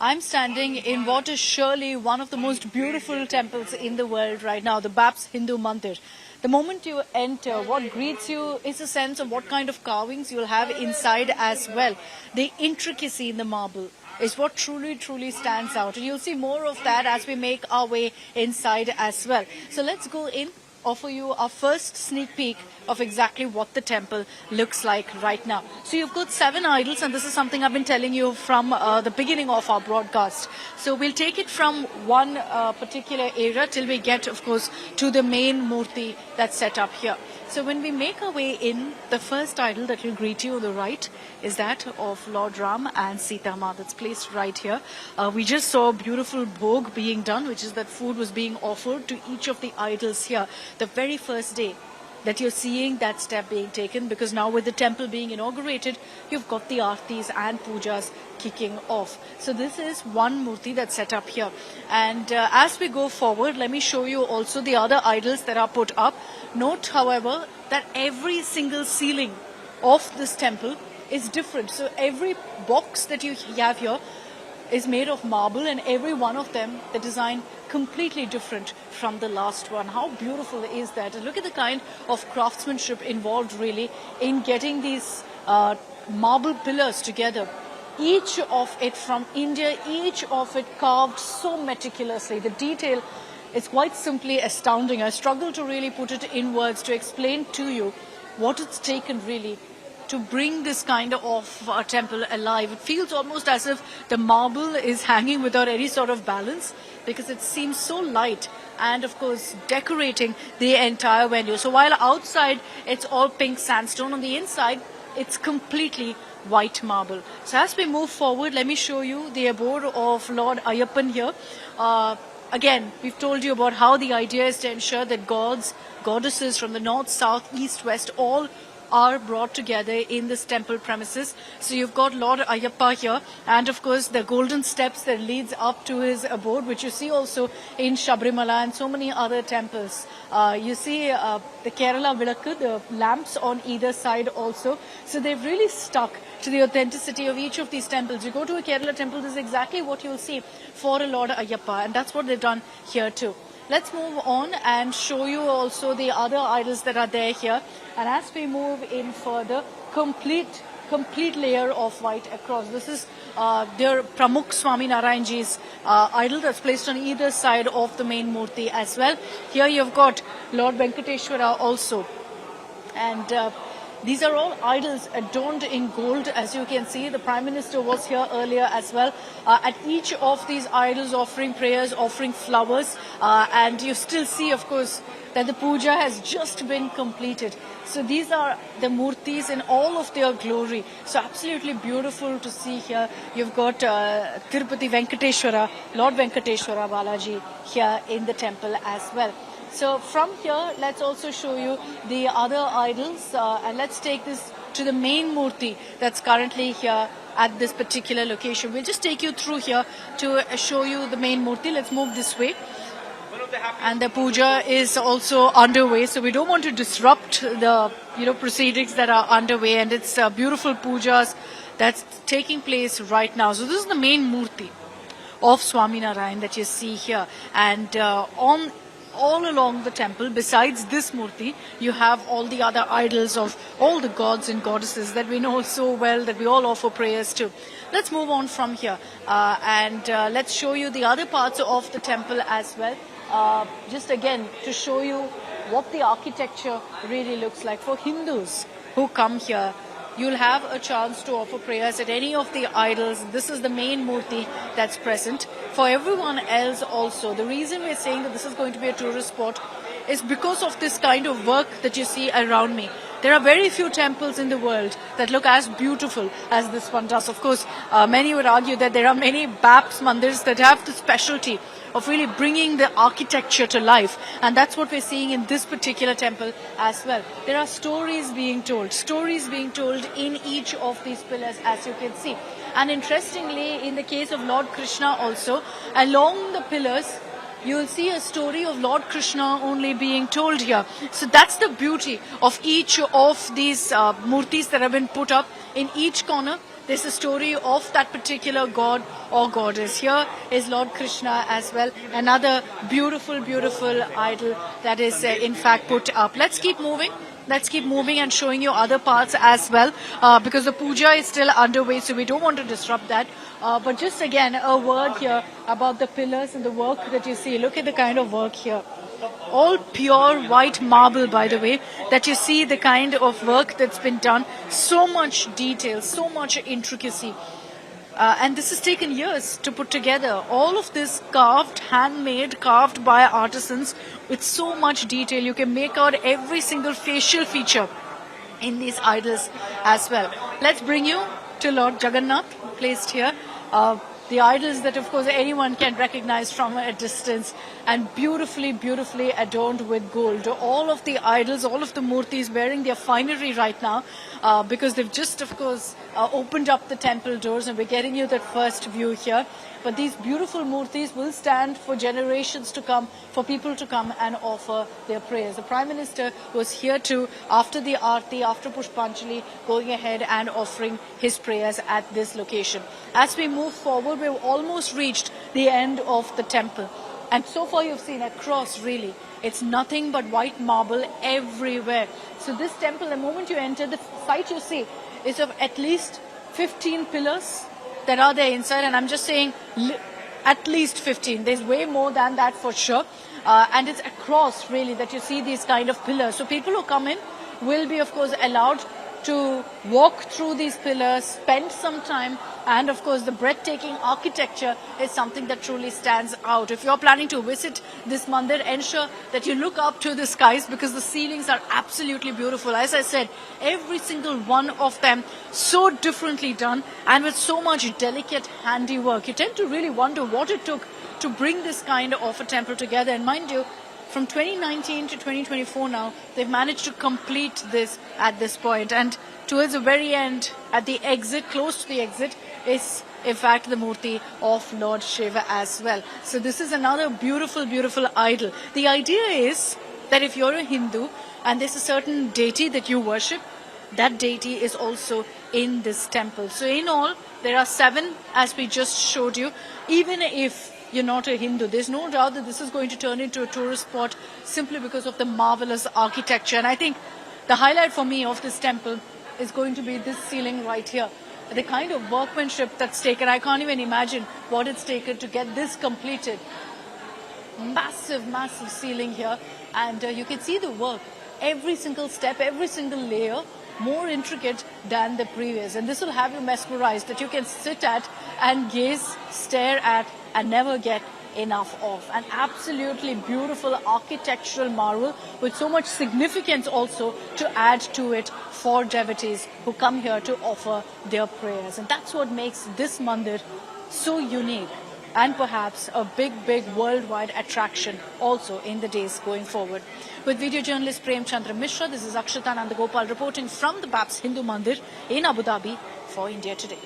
I'm standing in what is surely one of the most beautiful temples in the world right now, the BAPS Hindu Mandir. The moment you enter, what greets you is a sense of what kind of carvings you'll have inside as well. The intricacy in the marble is what truly stands out. And you'll see more of that as we make our way inside as well. So let's go in, offer you our first sneak peek of exactly what the temple looks like right now. So you've got 7 idols, and this is something I've been telling you from the beginning of our broadcast. So we'll take it from one particular area till we get, of course, to the main murti that's set up here. So when we make our way in, the first idol that will greet you on the right is that of Lord Ram and Sita Ma that's placed right here. We just saw a beautiful bhog being done, which is that food was being offered to each of the idols here. The very first day that you're seeing that step being taken, because now with the temple being inaugurated, you've got the aartis and pujas kicking off. So this is one murti that's set up here. And as we go forward, let me show you also the other idols that are put up. Note, however, that every single ceiling of this temple is different. So every box that you have here is made of marble, and every one of them, the design completely different from the last one. How beautiful is that? And look at the kind of craftsmanship involved really in getting these marble pillars together. Each of it from India, each of it carved so meticulously. The detail is quite simply astounding. I struggle to really put it in words to explain to you what it's taken really to bring this kind of temple alive. It feels almost as if the marble is hanging without any sort of balance, because it seems so light, and of course decorating the entire venue. So while outside it's all pink sandstone, on the inside it's completely white marble. So as we move forward, let me show you the abode of Lord Ayyappa here. Again, we've told you about how the idea is to ensure that gods, goddesses from the north, south, east, west, all are brought together in this temple premises. So you've got Lord Ayyappa here, and of course the golden steps that leads up to his abode, which you see also in Sabrimala and so many other temples. You see the Kerala Vilakku, the lamps on either side also. So they've really stuck to the authenticity of each of these temples. You go to a Kerala temple, this is exactly what you'll see for a Lord Ayyappa, and that's what they've done here too. Let's move on and show you also the other idols that are there here. And as we move in further, complete layer of white across. This is their Pramukh Swaminarayan ji's idol that's placed on either side of the main murti as well. Here you've got Lord Venkateshwara also. And these are all idols adorned in gold, as you can see. The Prime Minister was here earlier as well. At each of these idols offering prayers, offering flowers. And you still see, of course, that the puja has just been completed. So these are the murtis in all of their glory. So absolutely beautiful to see here. You've got Tirupati Venkateshwara, Lord Venkateshwara Balaji here in the temple as well. So from here, let's also show you the other idols, and let's take this to the main murti that's currently here at this particular location. We'll just take you through here to show you the main murti. Let's move this way. And the puja is also underway, so we don't want to disrupt the proceedings that are underway, and it's beautiful pujas that's taking place right now. So this is the main murti of Swaminarayan that you see here, and all along the temple, besides this murti, you have all the other idols of all the gods and goddesses that we know so well, that we all offer prayers to. Let's move on from here and let's show you the other parts of the temple as well. Just again to show you what the architecture really looks like. For Hindus who come here, you'll have a chance to offer prayers at any of the idols. This is the main murti that's present. For everyone else also, the reason we're saying that this is going to be a tourist spot is because of this kind of work that you see around me. There are very few temples in the world that look as beautiful as this one does. Of course, many would argue that there are many BAPS Mandirs that have the specialty of really bringing the architecture to life. And that's what we're seeing in this particular temple as well. There are stories being told in each of these pillars, as you can see. And interestingly, in the case of Lord Krishna also, along the pillars, you'll see a story of Lord Krishna only being told here. So that's the beauty of each of these murtis that have been put up. In each corner, there's a story of that particular god or goddess. Here is Lord Krishna as well, another beautiful, beautiful idol that is in fact put up. Let's keep moving. Let's keep moving and showing you other parts as well, because the puja is still underway, so we don't want to disrupt that. But just again, a word here about the pillars and the work that you see. Look at the kind of work here. All pure white marble, by the way, that you see the kind of work that's been done. So much detail, so much intricacy. And this has taken years to put together. All of this carved, handmade, carved by artisans with so much detail. You can make out every single facial feature in these idols as well. Let's bring you to Lord Jagannath, placed here. The idols that, of course, anyone can recognize from a distance, and beautifully, beautifully adorned with gold. All of the idols, all of the murtis wearing their finery right now, because they've just, of course, opened up the temple doors, and we're getting you that first view here. But these beautiful murtis will stand for generations to come, for people to come and offer their prayers. The Prime Minister was here too, after the Aarti, after Pushpanjali, going ahead and offering his prayers at this location. As we move forward, we've almost reached the end of the temple. And so far you've seen across, really, it's nothing but white marble everywhere. So this temple, the moment you enter, the site you see is of at least 15 pillars that are there inside, and I'm just saying at least 15. There's way more than that for sure. And it's across, really, that you see these kind of pillars. So people who come in will be, of course, allowed to walk through these pillars, spend some time, and of course the breathtaking architecture is something that truly stands out. If you're planning to visit this mandir, ensure that you look up to the skies, because the ceilings are absolutely beautiful. As I said, every single one of them so differently done and with so much delicate handiwork. You tend to really wonder what it took to bring this kind of a temple together. And mind you, from 2019 to 2024 now, they've managed to complete this at this point. And towards the very end, at the exit, close to the exit, is in fact the murti of Lord Shiva as well. So this is another beautiful, beautiful idol. The idea is that if you're a Hindu and there's a certain deity that you worship, that deity is also in this temple. So in all, there are 7, as we just showed you. Even if you're not a Hindu, there's no doubt that this is going to turn into a tourist spot simply because of the marvelous architecture. And I think the highlight for me of this temple is going to be this ceiling right here. The kind of workmanship that's taken, I can't even imagine what it's taken to get this completed. Massive, massive ceiling here, and you can see the work. Every single step, every single layer, more intricate than the previous. And this will have you mesmerized, that you can sit at and gaze, stare at, and never get enough of. An absolutely beautiful architectural marvel with so much significance also to add to it for devotees who come here to offer their prayers. And that's what makes this mandir so unique, and perhaps a big, big worldwide attraction also in the days going forward. With video journalist Prem Chandra Mishra, this is Akshata Nandagopal reporting from the BAPS Hindu Mandir in Abu Dhabi for India Today.